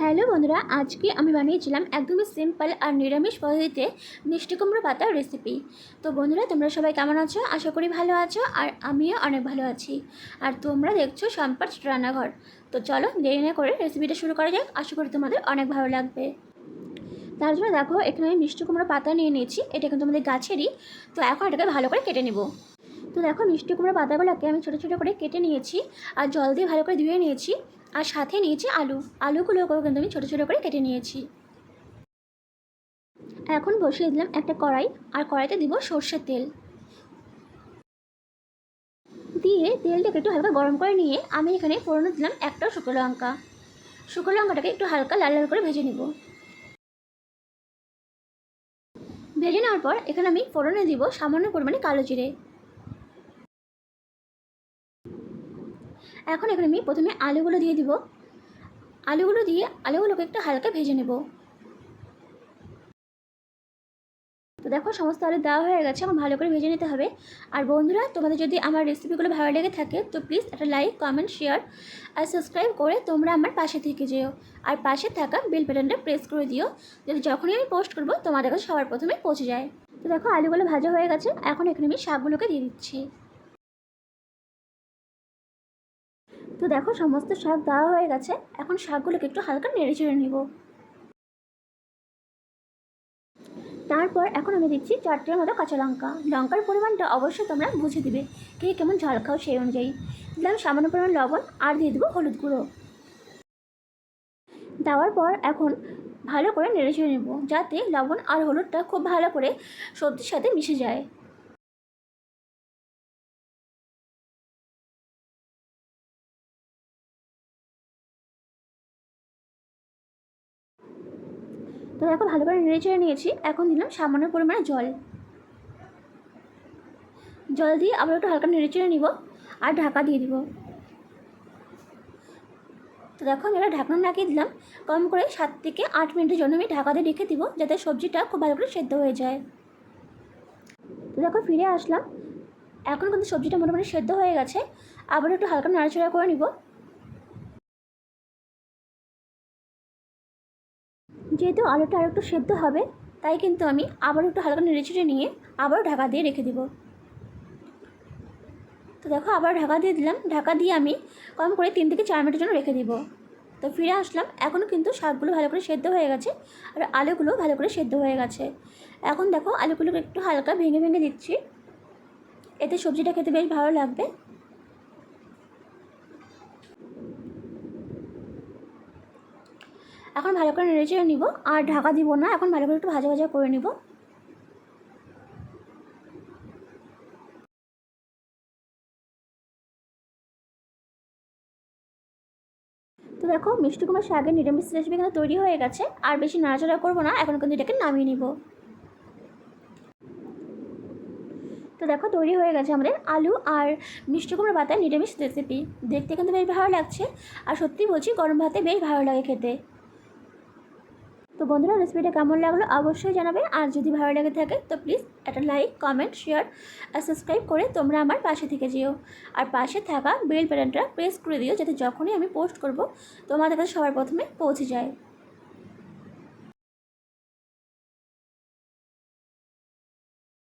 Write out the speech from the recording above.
Hello বন্ধুরা, আজকে আমি বানিয়েছিলাম একদমই সিম্পল আর নিরামিষ পদ্ধতিতে মিষ্টি কুমড়ো পাতার রেসিপি। তো বন্ধুরা, তোমরা সবাই কেমন আছো? আশা করি ভালো আছো, আর আমিও অনেক ভালো আছি। আর তোমরা দেখছো সম্পার রান্নাঘর। তো চলো দেরি না করে রেসিপিটা শুরু করা যাক। আশা করি তোমাদের অনেক ভালো লাগবে। তার জন্য দেখো, এখানে আমি মিষ্টি কুমড়ো পাতা নিয়ে নিয়েছি। এটা কিন্তু আমাদের গাছেরই। তো এখন এটাকে ভালো করে কেটে নেব। তো দেখো, মিষ্টি কুমড়ো পাতাগুলোকে আমি ছোটো ছোটো করে কেটে নিয়েছি আর জল দিয়ে ভালো করে ধুয়ে নিয়েছি। আর সাথে নিয়েছি আলুগুলোকেও কিন্তু আমি ছোটো ছোটো করে কেটে নিয়েছি। এখন বসিয়ে দিলাম একটা কড়াই, আর কড়াইতে দিব সর্ষের তেল। দিয়ে তেলটাকে একটু হালকা গরম করে নিয়ে আমি এখানে ফোড়নে দিলাম একটা শুকনো লঙ্কা। শুকনো লঙ্কাটাকে একটু হালকা লাল লাল করে ভেজে নিব। ভেজে নেওয়ার পর এখানে আমি ফোড়নে দিব সামান্য পরিমাণে কালো জিরে। এখন এখানে আমি প্রথমে আলুগুলো দিয়ে দিব। আলুগুলোকে একটু হালকা ভেজে নেব। তো দেখো, সমস্ত আলু দেওয়া হয়ে গেছে, এখন ভালো করে ভেজে নিতে হবে। আর বন্ধুরা, তোমাদের যদি আমার রেসিপিগুলো ভালো লেগে থাকে তো প্লিজ একটা লাইক, কমেন্ট, শেয়ার আর সাবস্ক্রাইব করে তোমরা আমার পাশে থেকে যেও। আর পাশে থাকা বেল বাটনটা প্রেস করে দিও, যাতে যখনই আমি পোস্ট করবো তোমাদের কাছে সবার প্রথমে পৌঁছে যায়। তো দেখো, আলুগুলো ভাজা হয়ে গেছে, এখন এখানে আমি শাকগুলোকে দিয়ে দিচ্ছি। তো দেখো, সমস্ত শাক দেওয়া হয়ে গেছে, এখন শাকগুলোকে একটু হালকা নেড়ে চেড়ে নিব। তারপর এখন আমি দিচ্ছি 4টের মতো কাঁচা লঙ্কা। লঙ্কার পরিমাণটা অবশ্যই তোমরা বুঝে দিবে, কে কেমন ঝাল খাও সেই অনুযায়ী। দিলাম সামান্য পরিমাণ লবণ, আর দিয়ে দেবো হলুদ গুঁড়ো। দেওয়ার পর এখন ভালো করে নেড়ে চেড়ে নেব, যাতে লবণ আর হলুদটা খুব ভালো করে সবজির সাথে মিশে যায়। তো দেখো, ভালো করে নেড়ে চেড়ে নিয়েছি। এখন দিলাম সামান্য পরিমাণে জল। জল দিয়ে আবার একটু হালকা নেড়ে চেড়ে নিব, আর ঢাকা দিয়ে দিব। তো দেখো, আমি এটা ঢাকনা লাগিয়ে দিলাম। কম করে 7 থেকে 8 মিনিটের জন্য আমি ঢাকা দিয়ে রেখে দিব, যাতে সবজিটা খুব ভালো করে সেদ্ধ হয়ে যায়। তো দেখো, ফিরে আসলাম। এখন কিন্তু সবজিটা মোটামুটি সেদ্ধ হয়ে গেছে। আবার একটু হালকা নাড়াচাড়া করে নিব। যেহেতু আলুটা আর একটু সেদ্ধ হবে, তাই কিন্তু আমি আবার একটু হালকা নেড়েচেড়ে নিয়ে আবারও ঢাকা দিয়ে রেখে দিব। তো দেখো, আবার ঢাকা দিয়ে দিলাম। ঢাকা দিয়ে আমি কম করে 3 থেকে 4 মিনিটের জন্য রেখে দিব। তো ফিরে আসলাম। এখনও কিন্তু শাকগুলো ভালো করে সেদ্ধ হয়ে গেছে, আর আলুগুলো ভালো করে সেদ্ধ হয়ে গেছে। এখন দেখো, আলুগুলোকে একটু হালকা ভেঙে ভেঙে দিচ্ছি, এতে সবজিটা খেতে বেশ ভালো লাগবে। এখন ভালো করে নেড়ে চেড়ে নিব, আর ঢাকা দিব না। এখন ভালো করে একটু ভাজা ভাজা করে নিব। তো দেখো, মিষ্টি কুমড়োর শাকের নিরামিষ রেসিপি কিন্তু তৈরি হয়ে গেছে। আর বেশি নাড়াচাড়া করবো না, এখন কিন্তু এটাকে নামিয়ে নিব। তো দেখো, তৈরি হয়ে গেছে আমাদের আলু আর মিষ্টি কুমড়োর পাতার নিরামিষ রেসিপি। দেখতে কিন্তু বেশ ভালো লাগছে, আর সত্যি বলছি, গরম ভাতে বেশ ভালো লাগে খেতে। তো বন্ধুরা, রেসিপিটা কেমন লাগলো অবশ্যই জানাবে। আর যদি ভালো লেগে থাকে তো প্লিজ একটা লাইক, কমেন্ট, শেয়ার আর সাবস্ক্রাইব করে তোমরা আমার পাশে থেকে যেও। আর পাশে থাকা বেল বাটনটা প্রেস করে দিও, যাতে যখনই আমি পোস্ট করব তোমাদের কাছে সবার প্রথমে পৌঁছে যায়।